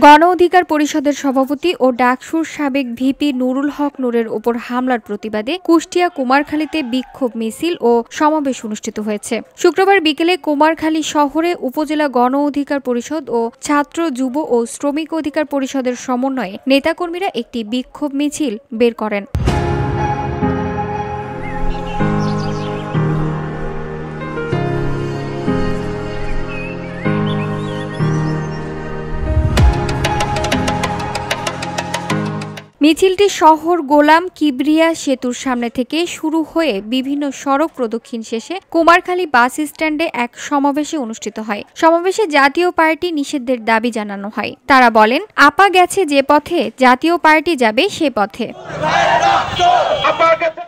গণ অধিকার পরিষদের সভাপতি ও ডাকসুর সাবেক ভিপি নুরুল হক নূরের উপর হামলার প্রতিবাদে কুষ্টিয়া কুমারখালীতে বিক্ষোভ মিছিল ও সমাবেশ অনুষ্ঠিত হয়েছে। শুক্রবার বিকেলে কুমারখালী শহরে উপজেলা গণ অধিকার পরিষদ ও ছাত্র যুব ও শ্রমিক অধিকার পরিষদের সমন্বয়ে নেতাকর্মীরা একটি বিক্ষোভ মিছিল বের করেন। মিছিলটি শহর গোলাম কিবরিয়া সেতুর সামনে থেকে শুরু হয়ে বিভিন্ন সড়ক প্রদক্ষিণ শেষে কুমারখালী বাস স্ট্যান্ডে এক সমাবেশে অনুষ্ঠিত হয়। সমাবেশে জাতীয় পার্টি নিষিদ্ধের দাবি জানানো হয়। তারা বলেন, আপা গেছে যে পথে জাতীয় পার্টি যাবে সে পথে।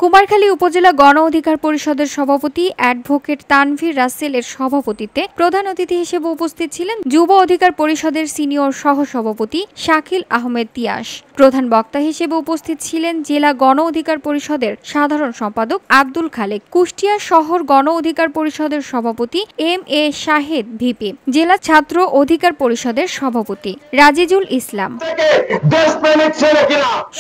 কুমারখালী উপজেলা গণ অধিকার পরিষদের সভাপতি অ্যাডভোকেট তানভীর রাসেলের সভাপতিত্বে প্রধান অতিথি হিসেবে উপস্থিত ছিলেন যুব অধিকার পরিষদের সিনিয়র সহসভাপতি শাকিল আহমেদ তিয়াস। প্রধান বক্তা হিসেবে উপস্থিত ছিলেন জেলা গণ অধিকার পরিষদের সাধারণ সম্পাদক আব্দুল খালেক, কুষ্টিয়া শহর গণ অধিকার পরিষদের সভাপতি এম এ শাহেদ ভিপি, জেলা ছাত্র অধিকার পরিষদের সভাপতি রাজিজুল ইসলাম।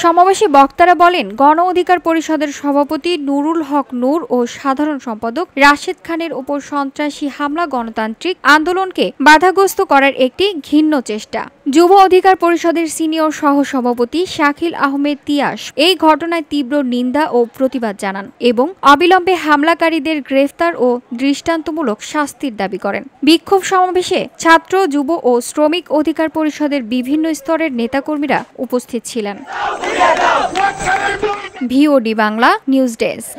সমাবেশে বক্তারা বলেন, গণ অধিকার পরিষদের সভাপতি নুরুল হক নূর ও সাধারণ সম্পাদক রাশেদ খানের উপর সন্ত্রাসী হামলা গণতান্ত্রিক আন্দোলনকে বাধাগ্রস্ত করার একটি ঘৃণ্য চেষ্টা। যুব অধিকার পরিষদের সিনিয়র সহসভাপতি শাকিল আহমেদ তিয়াস এই ঘটনায় তীব্র নিন্দা ও প্রতিবাদ জানান এবং অবিলম্বে হামলাকারীদের গ্রেফতার ও দৃষ্টান্তমূলক শাস্তির দাবি করেন। বিক্ষোভ সমাবেশে ছাত্র, যুব ও শ্রমিক অধিকার পরিষদের বিভিন্ন স্তরের নেতাকর্মীরা উপস্থিত ছিলেন। VOD Bangla news desk.